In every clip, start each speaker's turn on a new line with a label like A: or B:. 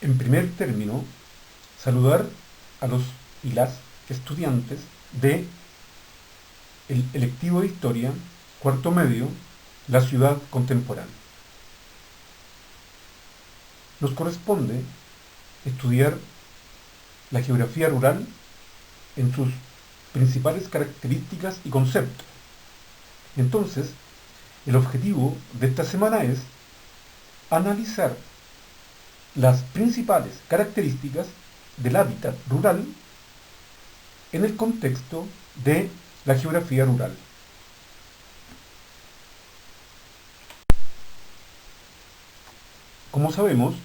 A: En primer término, saludar a los y las estudiantes de el electivo de Historia, cuarto medio, la ciudad contemporánea. Nos corresponde estudiar la geografía rural en sus principales características y conceptos. Entonces, el objetivo de esta semana es analizar las principales características del hábitat rural en el contexto de la geografía rural. Como sabemos,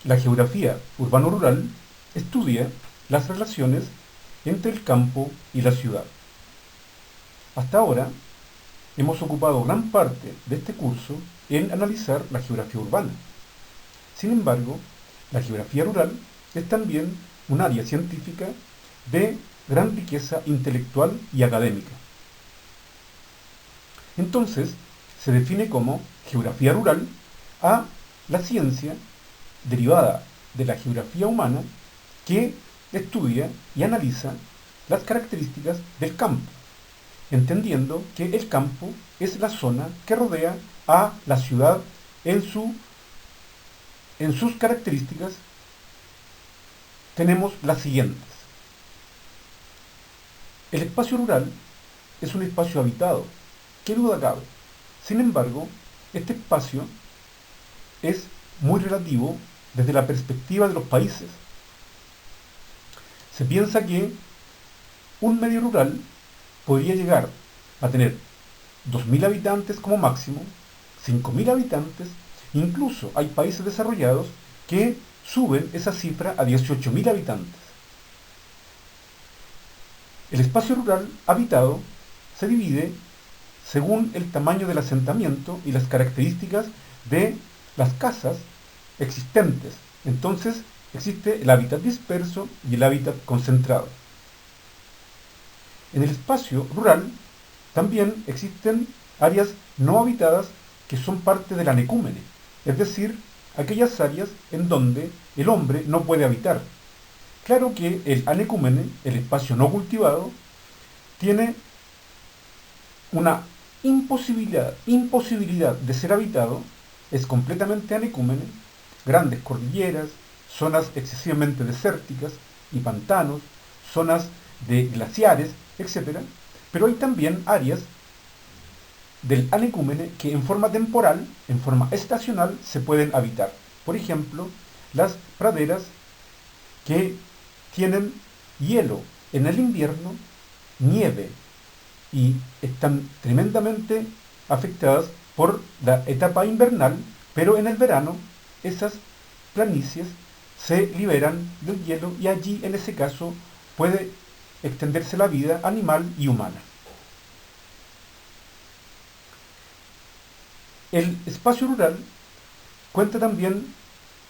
A: la geografía urbano-rural estudia las relaciones entre el campo y la ciudad. Hasta ahora, hemos ocupado gran parte de este curso en analizar la geografía urbana. Sin embargo, la geografía rural es también un área científica de gran riqueza intelectual y académica. Entonces, se define como geografía rural a la ciencia derivada de la geografía humana que estudia y analiza las características del campo, entendiendo que el campo es la zona que rodea a la ciudad en sus características. Tenemos las siguientes. El espacio rural es un espacio habitado, qué duda cabe. Sin embargo, este espacio es muy relativo desde la perspectiva de los países. Se piensa que un medio rural podría llegar a tener 2.000 habitantes como máximo, 5.000 habitantes, incluso hay países desarrollados que suben esa cifra a 18.000 habitantes. El espacio rural habitado se divide según el tamaño del asentamiento y las características de las casas existentes. Entonces existe el hábitat disperso y el hábitat concentrado. En el espacio rural también existen áreas no habitadas que son parte del anecúmene, es decir, aquellas áreas en donde el hombre no puede habitar. Claro que el anecúmene, el espacio no cultivado, tiene una imposibilidad de ser habitado, es completamente anecúmene, grandes cordilleras, zonas excesivamente desérticas y pantanos, zonas de glaciares, etc. Pero hay también áreas del anecúmene que en forma temporal, en forma estacional, se pueden habitar. Por ejemplo, las praderas que tienen hielo en el invierno, nieve, y están tremendamente afectadas por la etapa invernal, pero en el verano esas planicies se liberan del hielo y allí en ese caso puede extenderse la vida animal y humana. El espacio rural cuenta también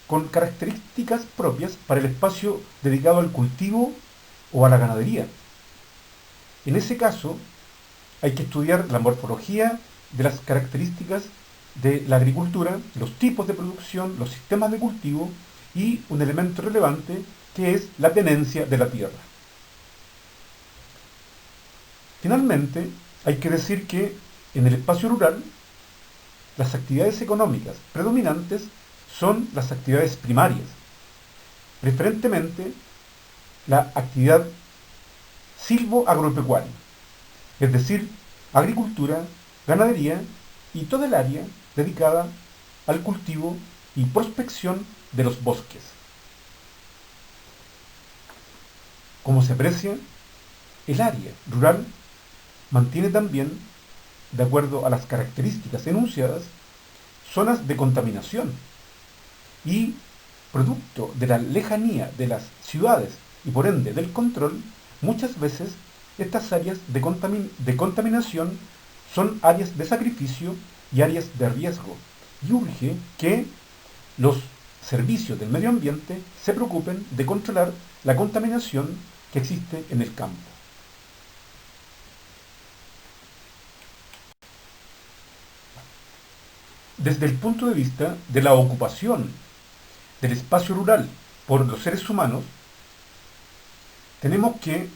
A: con características propias para el espacio dedicado al cultivo o a la ganadería. En ese caso, hay que estudiar la morfología de las características de la agricultura, los tipos de producción, los sistemas de cultivo y un elemento relevante que es la tenencia de la tierra. Finalmente, hay que decir que en el espacio rural las actividades económicas predominantes son las actividades primarias, preferentemente la actividad silvo-agropecuaria, es decir, agricultura, ganadería y toda el área dedicada al cultivo y prospección de los bosques. Como se aprecia, el área rural mantiene también, de acuerdo a las características enunciadas, zonas de contaminación y, producto de la lejanía de las ciudades y por ende del control, muchas veces estas áreas de contaminación son áreas de sacrificio y áreas de riesgo, y urge que los servicios del medio ambiente se preocupen de controlar la contaminación que existe en el campo. Desde el punto de vista de la ocupación del espacio rural por los seres humanos, tenemos que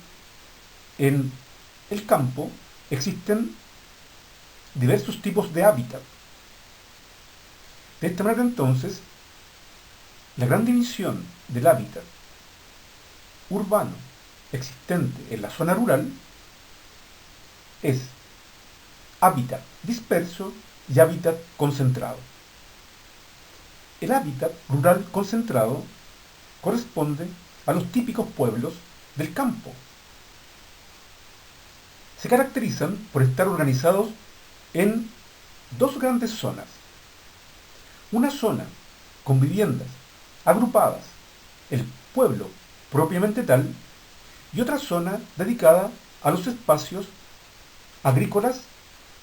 A: en el campo existen diversos tipos de hábitat. De esta manera entonces, la gran división del hábitat urbano existente en la zona rural es hábitat disperso y hábitat concentrado. El hábitat rural concentrado corresponde a los típicos pueblos del campo. Se caracterizan por estar organizados en dos grandes zonas. Una zona con viviendas agrupadas, el pueblo propiamente tal, y otra zona dedicada a los espacios agrícolas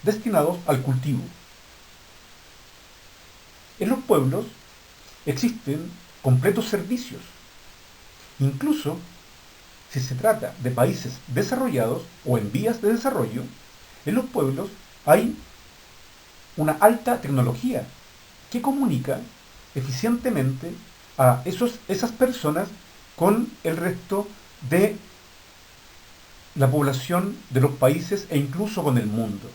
A: destinados al cultivo. En los pueblos existen completos servicios. Incluso si se trata de países desarrollados o en vías de desarrollo, en los pueblos hay una alta tecnología que comunica eficientemente a esas personas con el resto de la población de los países e incluso con el mundo.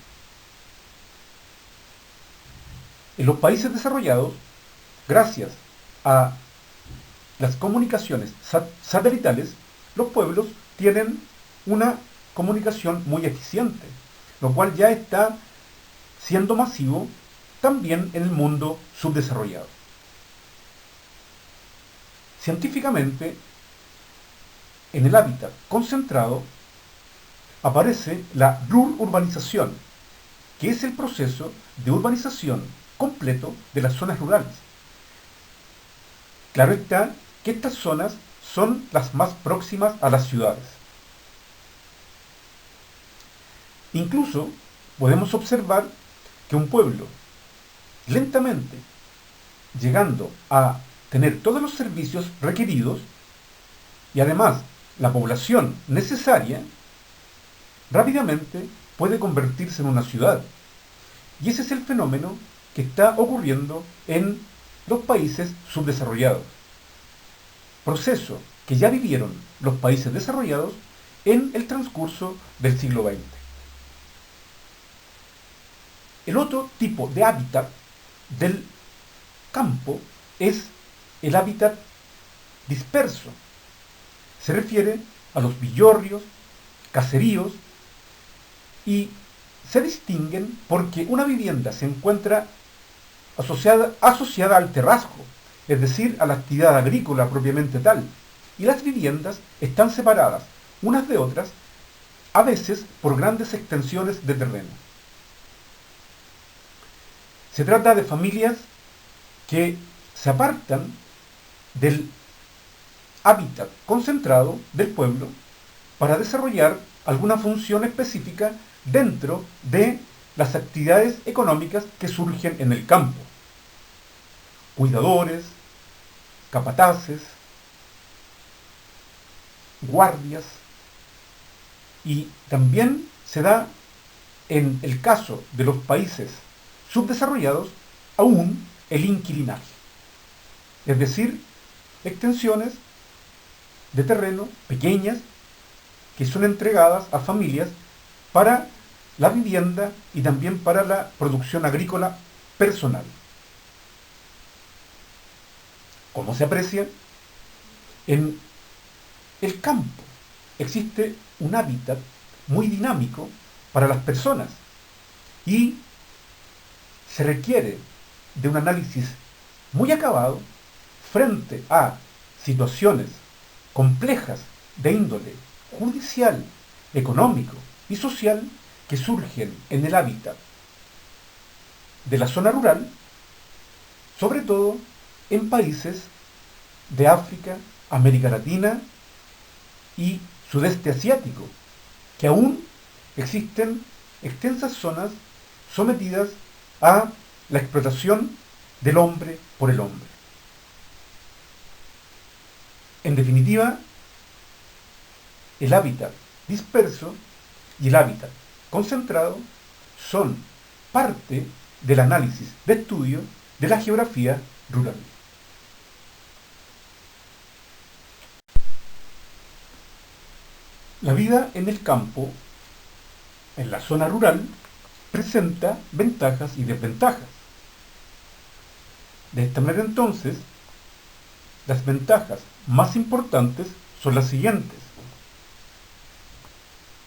A: En los países desarrollados, gracias a las comunicaciones satelitales, los pueblos tienen una comunicación muy eficiente, lo cual ya está siendo masivo también en el mundo subdesarrollado. Científicamente, en el hábitat concentrado aparece la rururbanización, que es el proceso de urbanización completo de las zonas rurales. Claro está que estas zonas son las más próximas a las ciudades. Incluso podemos observar que un pueblo, lentamente llegando a tener todos los servicios requeridos y además la población necesaria, rápidamente puede convertirse en una ciudad. Y ese es el fenómeno que está ocurriendo en los países subdesarrollados. Proceso que ya vivieron los países desarrollados en el transcurso del siglo XX. El otro tipo de hábitat del campo es el hábitat disperso. Se refiere a los villorrios, caseríos, y se distinguen porque una vivienda se encuentra asociada al terrazgo, es decir, a la actividad agrícola propiamente tal, y las viviendas están separadas unas de otras, a veces por grandes extensiones de terreno. Se trata de familias que se apartan del hábitat concentrado del pueblo para desarrollar alguna función específica dentro de las actividades económicas que surgen en el campo. Cuidadores, capataces, guardias, y también se da en el caso de los países subdesarrollados aún el inquilinaje, es decir, extensiones de terreno pequeñas que son entregadas a familias para la vivienda y también para la producción agrícola personal. Como se aprecia, en el campo existe un hábitat muy dinámico para las personas y se requiere de un análisis muy acabado frente a situaciones complejas de índole judicial, económico y social que surgen en el hábitat de la zona rural, sobre todo en países de África, América Latina y sudeste asiático, que aún existen extensas zonas sometidas a la explotación del hombre por el hombre. En definitiva, el hábitat disperso y el hábitat concentrado son parte del análisis de estudio de la geografía rural. La vida en el campo, en la zona rural, presenta ventajas y desventajas. De esta manera entonces, las ventajas más importantes son las siguientes.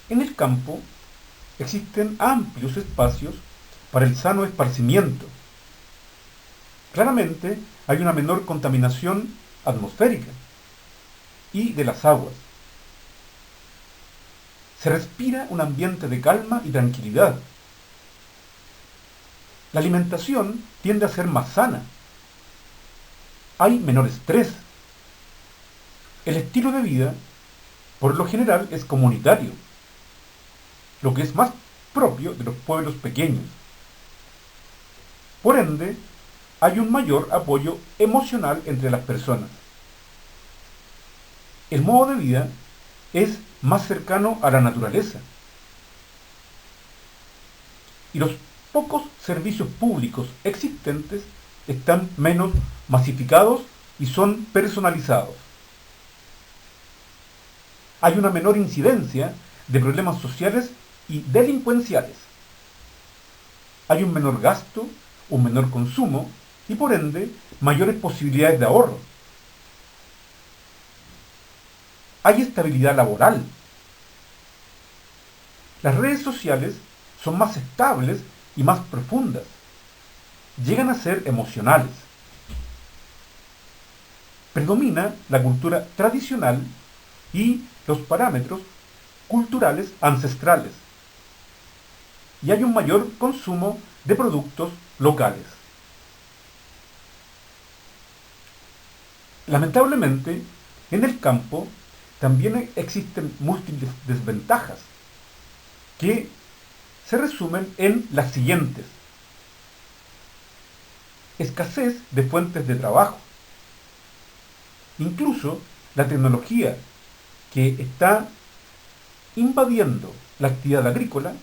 A: En el campo existen amplios espacios para el sano esparcimiento. Claramente hay una menor contaminación atmosférica y de las aguas. Se respira un ambiente de calma y tranquilidad. La alimentación tiende a ser más sana. Hay menor estrés. El estilo de vida, por lo general, es comunitario, lo que es más propio de los pueblos pequeños. Por ende, hay un mayor apoyo emocional entre las personas. El modo de vida es más cercano a la naturaleza. Y los pocos servicios públicos existentes están menos masificados y son personalizados. Hay una menor incidencia de problemas sociales y delincuenciales. Hay un menor gasto, un menor consumo y por ende mayores posibilidades de ahorro. Hay estabilidad laboral. Las redes sociales son más estables y más profundas. Llegan a ser emocionales. Predomina la cultura tradicional y los parámetros culturales ancestrales. Y hay un mayor consumo de productos locales. Lamentablemente, en el campo también existen múltiples desventajas que se resumen en las siguientes. Escasez de fuentes de trabajo. Incluso la tecnología que está invadiendo la actividad agrícola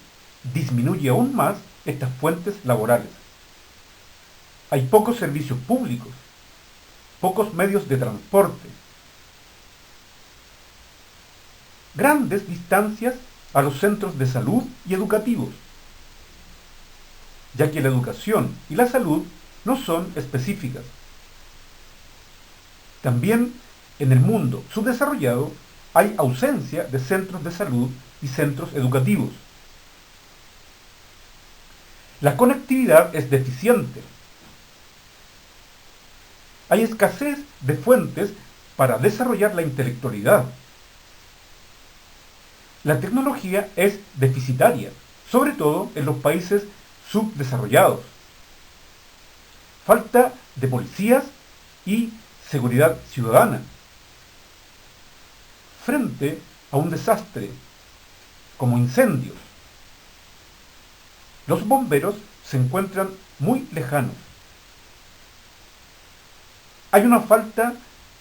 A: disminuye aún más estas fuentes laborales. Hay pocos servicios públicos, pocos medios de transporte, grandes distancias a los centros de salud y educativos, ya que la educación y la salud no son específicas. También en el mundo subdesarrollado hay ausencia de centros de salud y centros educativos. La conectividad es deficiente. Hay escasez de fuentes para desarrollar la intelectualidad. La tecnología es deficitaria, sobre todo en los países subdesarrollados. Falta de policías y seguridad ciudadana. Frente a un desastre como incendios, los bomberos se encuentran muy lejanos. Hay una falta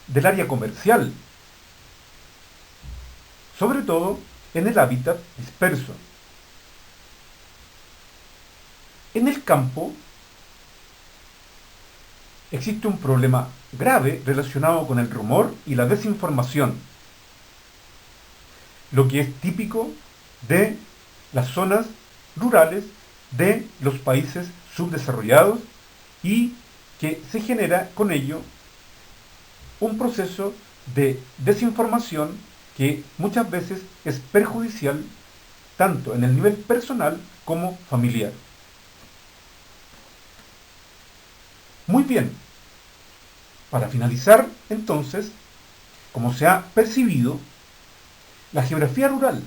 A: del área comercial, sobre todo en el hábitat disperso. En el campo existe un problema grave relacionado con el rumor y la desinformación, lo que es típico de las zonas rurales de los países subdesarrollados y que se genera con ello un proceso de desinformación que muchas veces es perjudicial tanto en el nivel personal como familiar. Muy bien, para finalizar entonces, como se ha percibido, la geografía rural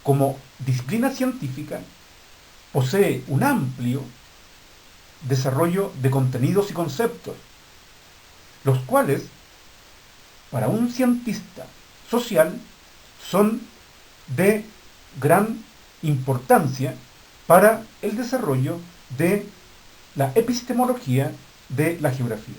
A: como disciplina científica posee un amplio desarrollo de contenidos y conceptos, los cuales, para un cientista social, son de gran importancia para el desarrollo de la epistemología de la geografía.